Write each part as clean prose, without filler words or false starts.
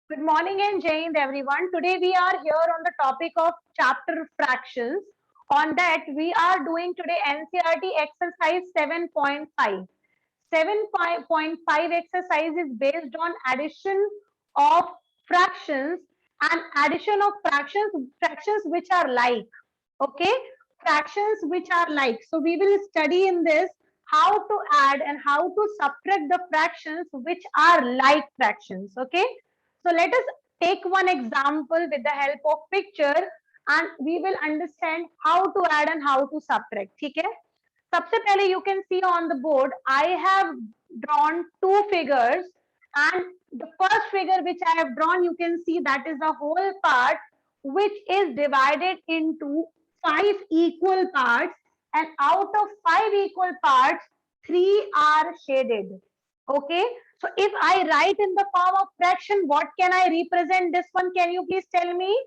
Good morning and Jai Hind everyone. Today we are here on the topic of chapter fractions. On that we are doing today NCERT exercise 7.5. 7.5 exercise is based on addition of fractions and addition of fractions which are like. Okay, fractions which are like. So we will study in this how to add and how to subtract the fractions which are like fractions. Okay, so let us take one example with the help of picture and we will understand how to add and how to subtract. ठीक है, सबसे पहले you can see on the board I have drawn two figures, and the first figure which I have drawn, you can see that is the whole part which is divided into five equal parts, and out of five equal parts three are shaded. Okay, so if I write in the form of fraction, what can I represent this one? Can you please tell me?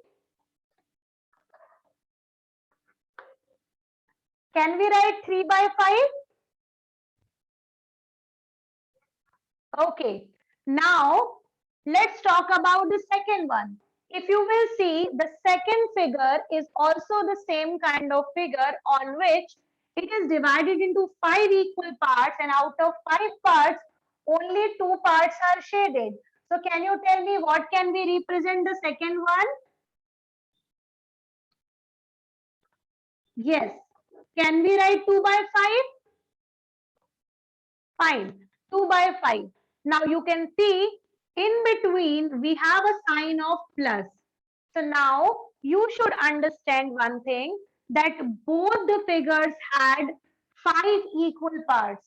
Can we write 3 by 5? Okay, now let's talk about the second one. If you will see, the second figure is also the same kind of figure on which it is divided into five equal parts, and out of five parts, only two parts are shaded. So can you tell me what can we represent the second one? Yes. Can we write 2 by 5? Fine. 2 by 5. Now you can see in between we have a sign of plus. So now you should understand one thing, that both the figures had five equal parts.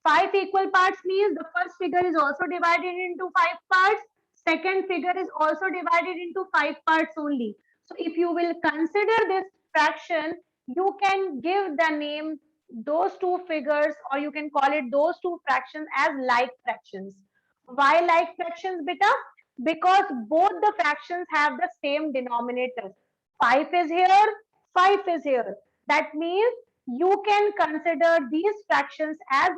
Five equal parts means the first figure is also divided into five parts. Second figure is also divided into five parts only. So if you will consider this fraction, you can give the name those two figures, or you can call it those two fractions as like fractions. Why like fractions, beta? Because both the fractions have the same denominator. 5 is here, 5 is here. That means you can consider these fractions as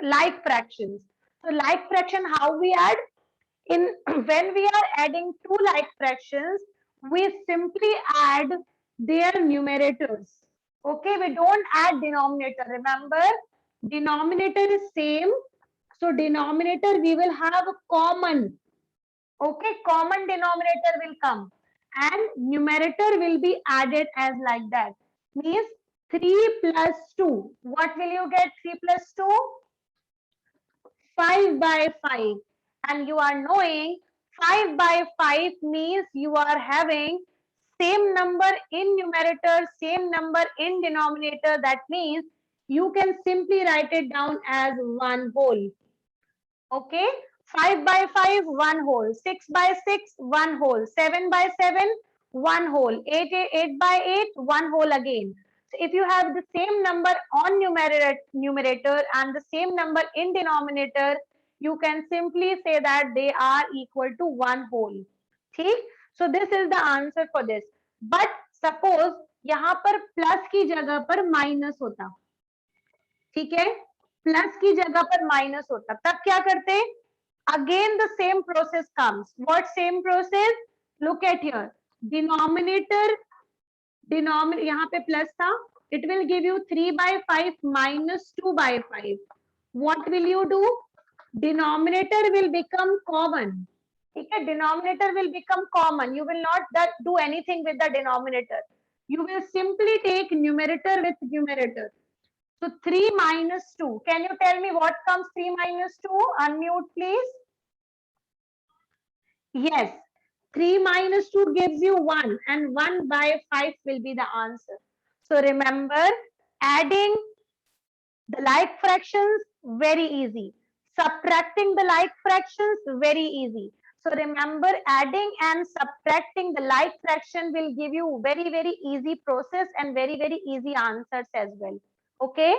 like fractions. So like fraction, how we add? In when we are adding two like fractions, we simply add their numerators. Okay, we don't add denominator. Remember, denominator is same. So denominator we will have common. Okay, common denominator will come and numerator will be added as like that. Means 3 plus 2. What will you get? 3 plus 2? 5 by 5. And you are knowing 5 by 5 means you are having same number in numerator, same number in denominator. That means you can simply write it down as one whole. Okay, 5 by 5, one whole. 6 by 6, one whole. 7 by 7, one whole. 8 by 8, one whole again. So if you have the same number on numerator and the same number in denominator, you can simply say that they are equal to one whole. ठीक? So this is the answer for this. But suppose यहाँ पर plus की जगह पर minus होता, ठीक है, plus की जगह पर माइनस होता, तब क्या करते? Again the same process comes. What same process? Look at here. Denominator, यहाँ पे प्लस था, it will give you 3 by 5 minus 2 by 5. What will you do? Denominator will become common. ठीक है, denominator will become common. You will not do anything with the denominator. You will simply take numerator with numerator. So 3 minus 2. Can you tell me what comes 3 minus 2? Unmute please. Yes. 3 minus 2 gives you 1, and 1 by 5 will be the answer. So remember, adding the like fractions, very easy. Subtracting the like fractions, very easy. So remember, adding and subtracting the like fraction will give you very, very easy process and very, very easy answers as well. Okay.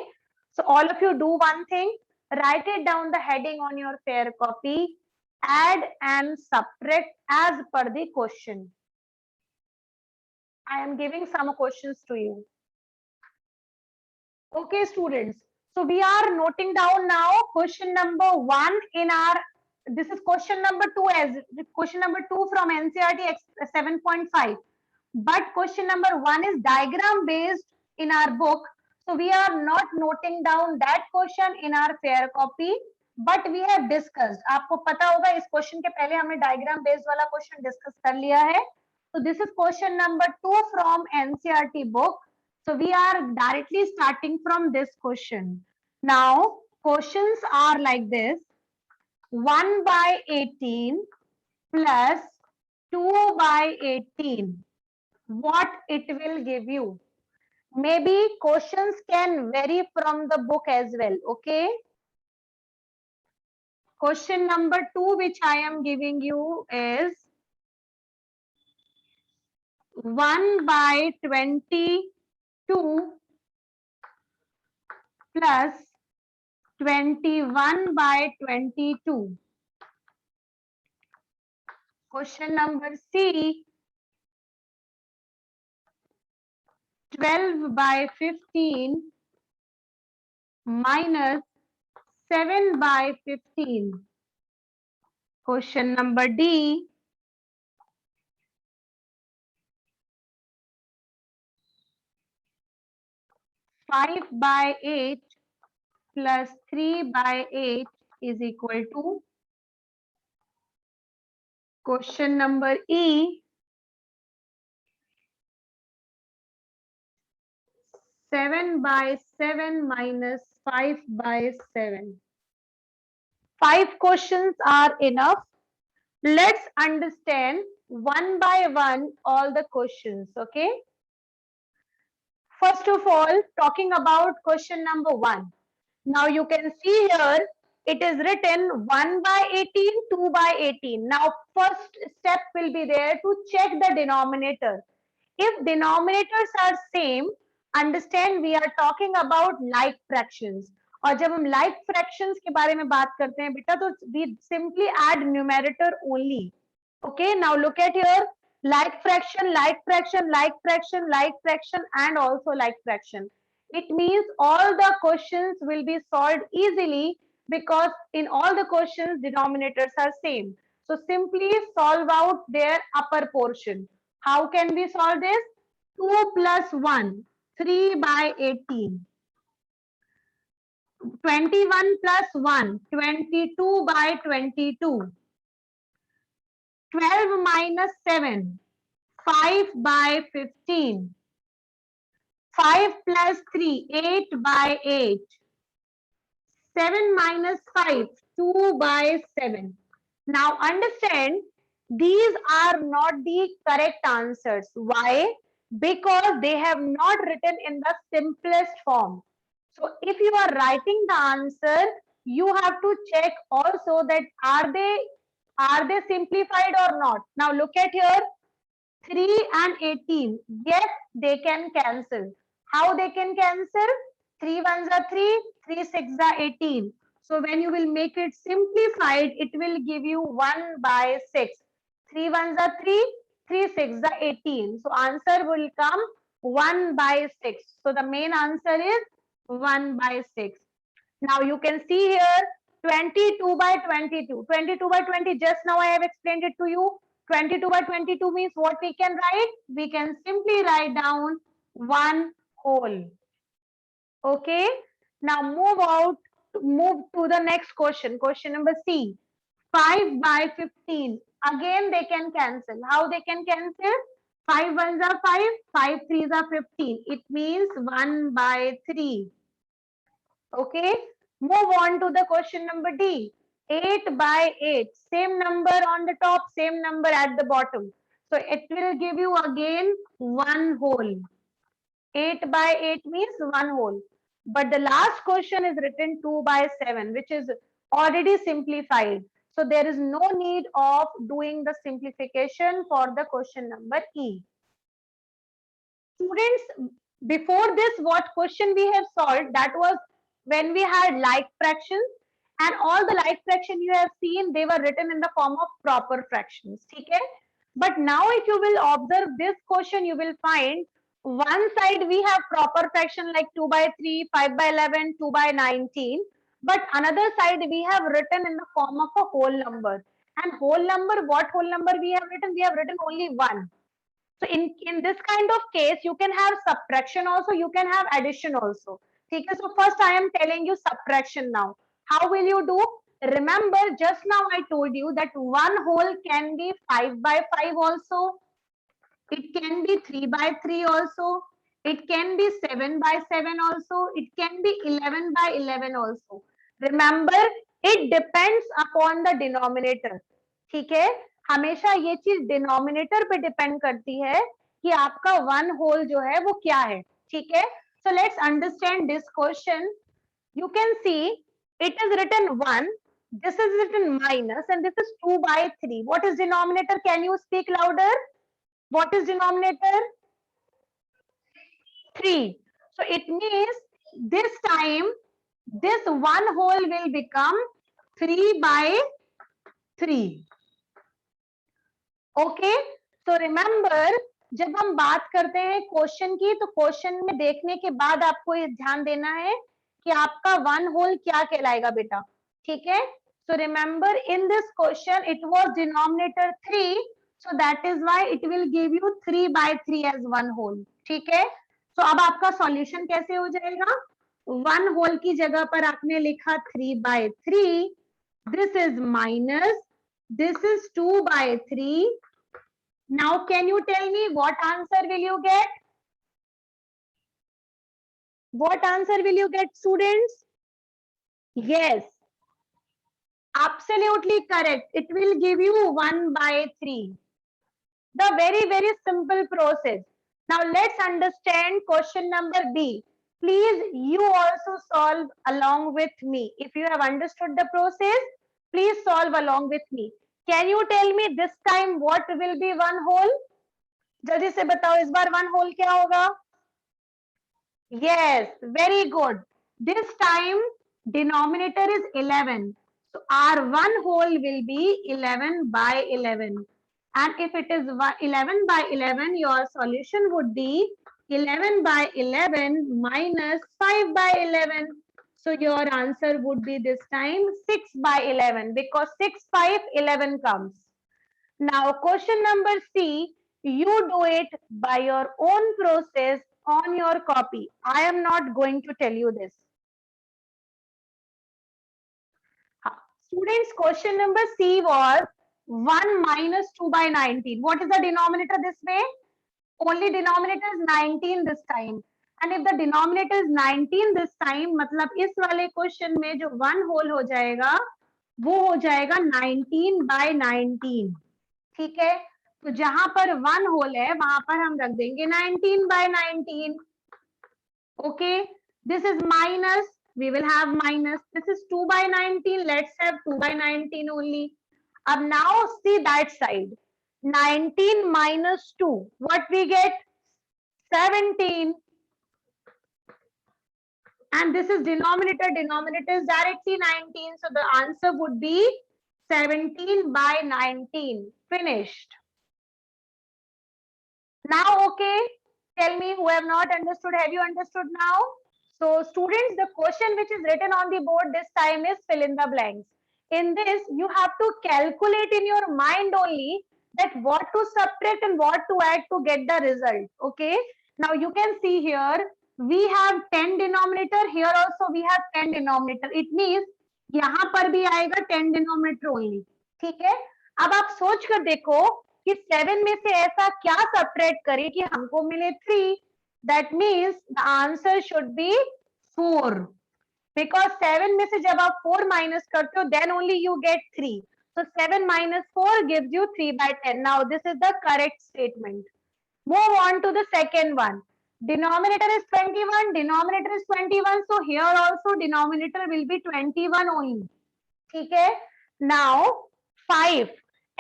So all of you do one thing, write it down the heading on your fair copy, add and subtract as per the question. I am giving some questions to you. Okay, students. So we are noting down now question number 1 in our this is question number 2 as question number 2 from NCERT 7.5. But question number 1 is diagram based in our book. So we are not noting down that question in our fair copy, but we have discussed. आपको पता होगा इस question के पहले हमने diagram based वाला question discuss कर लिया है. So this is question number 2 from NCERT book. So we are directly starting from this question. Now questions are like this: 1 by 18 plus 2 by 18. What it will give you? Maybe questions can vary from the book as well. Okay. Question number 2 which I am giving you is 1 by 22 plus 21 by 22. Question number C, 12 by 15 minus 7 by 15. Question number D, 5 by 8 plus 3 by 8 is equal to. Question number E, 7 by 7 minus 5 by 7. 5 questions are enough. Let's understand one by one all the questions, okay? First of all, talking about question number 1. Now you can see here, it is written 1 by 18, 2 by 18. Now first step will be there to check the denominator. If denominators are same, understand we are talking about like fractions. और जब हम like fractions के बारे में बात करते हैं बेटा, तो we simply add numerator only. Okay, now look at here, like fraction, like fraction, like fraction, like fraction, and also like fraction. It means all the questions will be solved easily because in all the questions denominators are same. So simply solve out their upper portion. How can we solve this? 2 plus 1, 3 by 18. 21 plus 1, 22 by 22. 12 minus 7, 5 by 15. 5 plus 3, 8 by 8. 7 minus 5, 2 by 7. Now understand, these are not the correct answers. Why? Because they have not written in the simplest form. So if you are writing the answer, you have to check also that are they simplified or not. Now look at here, 3 and 18. Yes, they can cancel. How they can cancel? 3 ones are 3, 3 6 are 18. So when you will make it simplified, it will give you 1 by 6. 3 ones are 3, 3 6 are 18. So answer will come 1 by 6. So the main answer is 1 by 6. Now you can see here 22 by 22. 22 by 20, just now I have explained it to you. 22 by 22 means what we can write? We can simply write down 1 whole. Okay. Now move to the next question. Question number C. 5 by 15. Again they can cancel. How they can cancel? 5 ones are 5, 5 threes are 15. It means 1 by 3. Okay. Move on to the question number D. 8 by 8. Same number on the top, same number at the bottom. So it will give you again 1 whole. 8 by 8 means 1 whole. But the last question is written 2 by 7, which is already simplified. So there is no need of doing the simplification for the question number E. Students, before this, what question we have solved? That was when we had like fractions, and all the like fraction you have seen, they were written in the form of proper fractions. Okay? But now if you will observe this question, you will find one side we have proper fraction like 2 by 3, 5 by 11, 2 by 19. but another side we have written in the form of a whole number. And whole number, what whole number we have written? We have written only 1. So in this kind of case, you can have subtraction also, you can have addition also. Okay, so first I am telling you subtraction now. How will you do? Remember, just now I told you that one whole can be 5 by 5 also. It can be 3 by 3 also. It can be 7 by 7 also. It can be 11 by 11 also. Remember, it depends upon the denominator. ठीक है, हमेशा ये चीज denominator पे depend करती है कि आपका वन होल जो है वो क्या है. ठीक है, so let's understand this question. You can see it is written 1, this is written minus, and this is 2 by 3. What is denominator? Can you speak louder? What is denominator? 3. So it means this time this one whole will become 3 by 3. Okay, so remember, जब हम बात करते हैं question की, तो question में देखने के बाद आपको ये ध्यान देना है कि आपका वन होल क्या कहलाएगा बेटा. ठीक है, so remember in this question it was denominator 3, so that is why it will give you 3 by 3 as one whole. ठीक है, सो अब आपका सॉल्यूशन कैसे हो जाएगा? वन होल की जगह पर आपने लिखा 3 by 3, this is minus, this is 2 by 3. Now can you tell me what answer will you get? What answer will you get, students? Yes, absolutely correct. It will give you 1 by 3. The very simple process. Now let's understand question number B. Please you also solve along with me. If you have understood the process, please solve along with me. Can you tell me this time what will be one whole? जल्दी से बताओ इस बार one whole क्या होगा? Yes, very good. This time denominator is 11. So our one whole will be 11 by 11. And if it is 11 by 11, your solution would be 11 by 11 minus 5 by 11. So your answer would be this time 6 by 11, because 6, 5, 11 comes. Now question number C, you do it by your own process on your copy. I am not going to tell you this. Students, question number C was 1 minus 2 by 19. What is the denominator this way? Only denominator is 19 this time. And if the denominator is 19 this time, मतलब इस वाले question में जो one whole हो जाएगा वो हो जाएगा 19 by 19. ठीक है, तो जहां पर वन होल है वहां पर हम रख देंगे 19 by 19. Okay, this is minus, we will have minus. This is 2 by 19, let's have 2 by 19 only. Ab now see that side. 19 minus 2, what we get? 17. And this is denominator, denominator is directly 19, so the answer would be 17 by 19. Finished. Now okay, tell me who have not understood, have you understood now? So students, the question which is written on the board this time is fill in the blanks. In this you have to calculate in your mind only that what to subtract and what to add to get the result. Okay, now you can see here we have 10 denominator, here also we have 10 denominator. It means यहाँ पर भी आएगा 10 denominator only. ठीक है, अब आप सोच कर देखो कि 7 में से ऐसा क्या सब्ट्रैक्ट करें कि हमको मिले 3. That means the answer should be 4. Because 7 में से जब आप 4 minus करते हो then only you get 3. So 7 minus 4 gives you 3 by 10. Now this is the correct statement. Move on to the second one. Denominator is 21, denominator is 21, so here also denominator will be 21 only. ठीक है, now 5.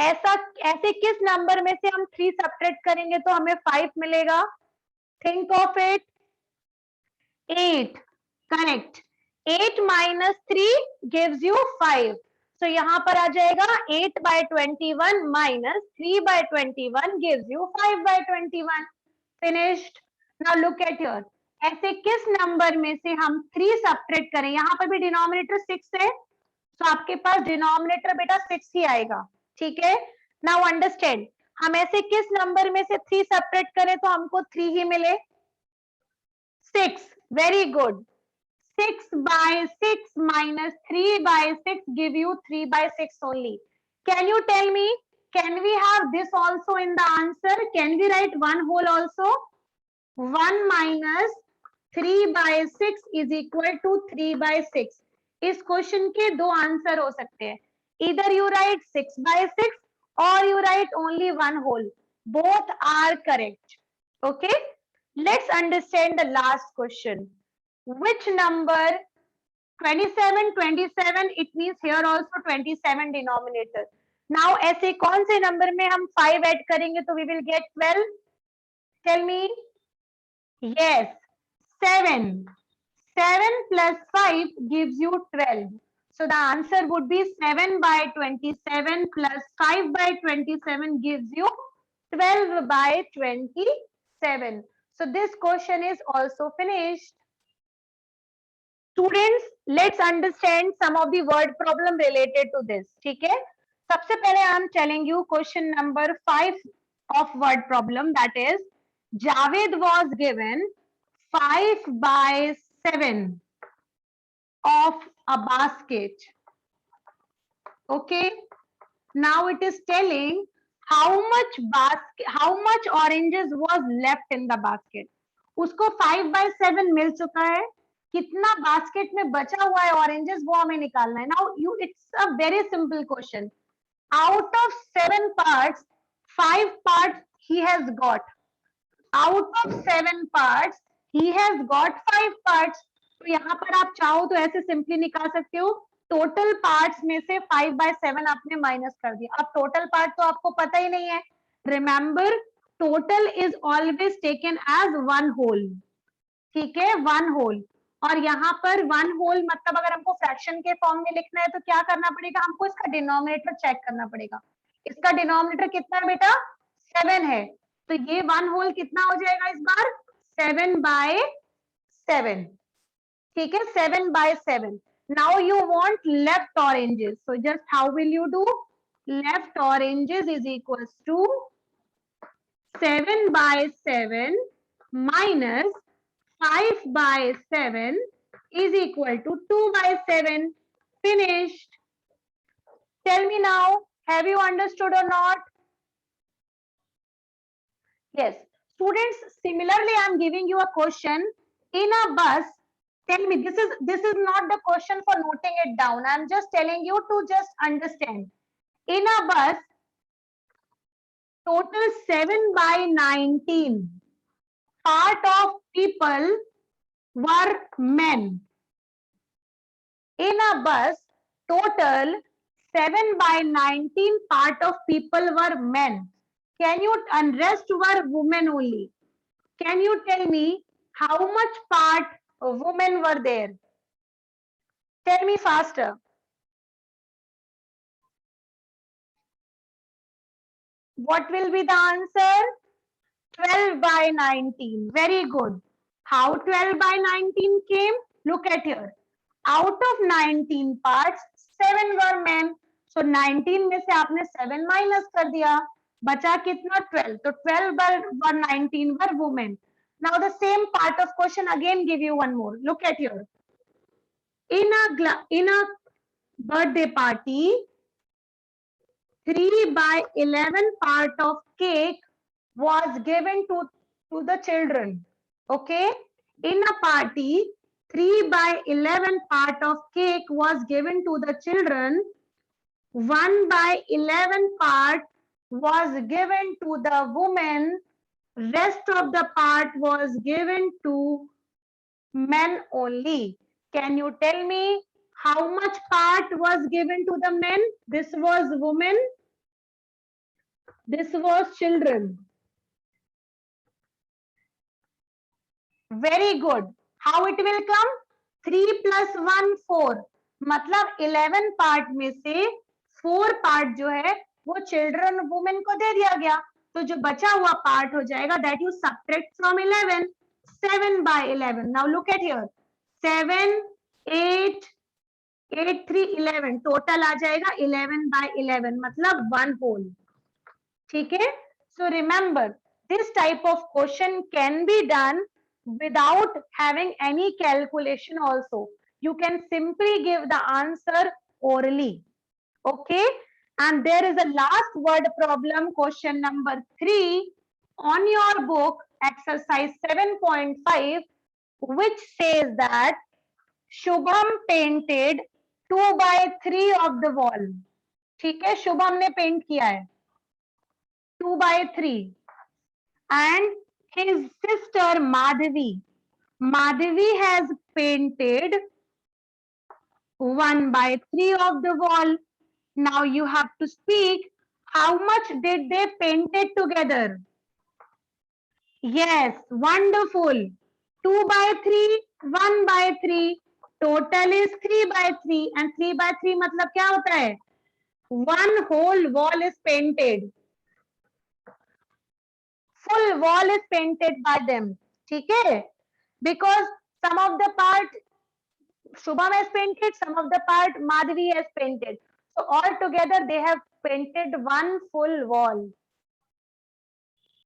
ऐसे किस number में से हम 3 subtract करेंगे तो हमें 5 मिलेगा? Think of it. 8. Correct. 8 minus 3 gives you 5. So यहाँ पर आ जाएगा 8 by 21 minus 3 by 21 gives you 5 by 21. Finished. Now look at here. ऐसे किस नंबर में से हम 3 सब्ट्रैक्ट करें? यहाँ पर भी डिनोमिनेटर 6 है, तो आपके पास डिनोमिनेटर बेटा 6 ही आएगा, ठीक है। नाउ अंडरस्टैंड, हम ऐसे किस नंबर में से 3 सब्ट्रैक्ट करें तो हमको 3 ही मिले? 6, very good. 6 by 6 minus 3 by 6 give you 3 by 6 only. Can you tell me, can we have this also in the answer? Can we write one whole also? 1 minus 3 by 6 is equal to 3 by 6. इस question के दो answer हो सकते हैं, either you write 6 by 6 or you write only one whole. Both are correct. Okay, let's understand the last question. Which number 27, 27, it means here also 27 denominator. Now ऐसे कौन से number में हम 5 ऐड करेंगे तो we will get 12? Tell me. Yes, 7. 7 plus 5 gives you 12. So the answer would be 7 by 27 plus 5 by 27 gives you 12 by 27. So this question is also finished. Students, let's understand some of the word problem related to this. ठीक है, सबसे पहले I am telling you question number 5 of word problem, that is Javed was given 5 by 7 of a basket. Okay, now it is telling how much oranges was left in the basket. उसको 5 by 7 मिल चुका है, कितना basket में बचा हुआ है oranges वो हमें निकालना है. Now you, it's a very simple question. Out of 7 parts 5 parts he has got. Out of 7 parts he has got 5 parts. तो यहाँ पर आप चाहो तो ऐसे सिंपली निकाल सकते हो, टोटल पार्ट्स में से 5 by 7 आपने माइनस कर दिया. अब टोटल पार्ट तो आपको पता ही नहीं है. Remember, total is always taken as one whole. ठीक है, वन होल. और यहाँ पर वन होल मतलब अगर हमको फ्रैक्शन के फॉर्म में लिखना है तो क्या करना पड़ेगा? हमको इसका डिनोमिनेटर चेक करना पड़ेगा. इसका डिनोमिनेटर कितना है बेटा? 7 है. तो ये वन होल कितना हो जाएगा इस बार? 7 by 7. ठीक है, 7 by 7. Now you want left oranges. So just how will you do? Left oranges is equals to 7 by 7 minus 5 by 7 is equal to 2 by 7. Finished. Tell me now, have you understood or not? Yes. Students, similarly, I am giving you a question. In a bus, tell me, this is not the question for noting it down. I am just telling you to just understand. In a bus, total 7 by 19 part of people were men. In a bus, total 7 by 19 part of people were men. Can you, and rest were women only. Can you tell me how much part of women were there? Tell me faster. What will be the answer? 12 by 19. Very good. How 12 by 19 came? Look at here. Out of 19 parts, 7 were men. So 19 में से आपने 7 minus कर दिया, बचा कितना? 12. तो 12 by 19 were women. Now the same part of question again give you one more. Look at here. In a birthday party, 3 by 11 part of cake was given to the children. Okay, in a party, 3 by 11 part of cake was given to the children. 1 by 11 part was given to the women. Rest of the part was given to men only. Can you tell me how much part was given to the men? This was women. This was children. Very good. How it will come? 3 plus 1 4. मतलब 11 part में से 4 part जो है वो children women को दे दिया गया. तो जो बचा हुआ पार्ट हो जाएगा, that you subtract from 11. 7 by 11. Now look at here. 7, 8, 8, 3, 11. Total आ जाएगा 11 by 11. मतलब 1 whole. ठीक है? So remember, this type of question can be done without having any calculation also. You can simply give the answer orally. Okay? And there is a last word problem, question number 3 on your book, exercise 7.5, which says that Shubham painted 2 by 3 of the wall. ठीक है, शुभम ने paint किया है 2 by 3, and his sister Madhavi has painted 1 by 3 of the wall. Now you have to speak. How much did they paint it together? Yes, wonderful. 2 by 3, 1 by 3. Total is 3 by 3. And 3 by 3 मतलब क्या होता है? One whole wall is painted. Full wall is painted by them. ठीक है? Because some of the part Shubham has painted, some of the part Madhavi has painted. So all together they have painted one full wall.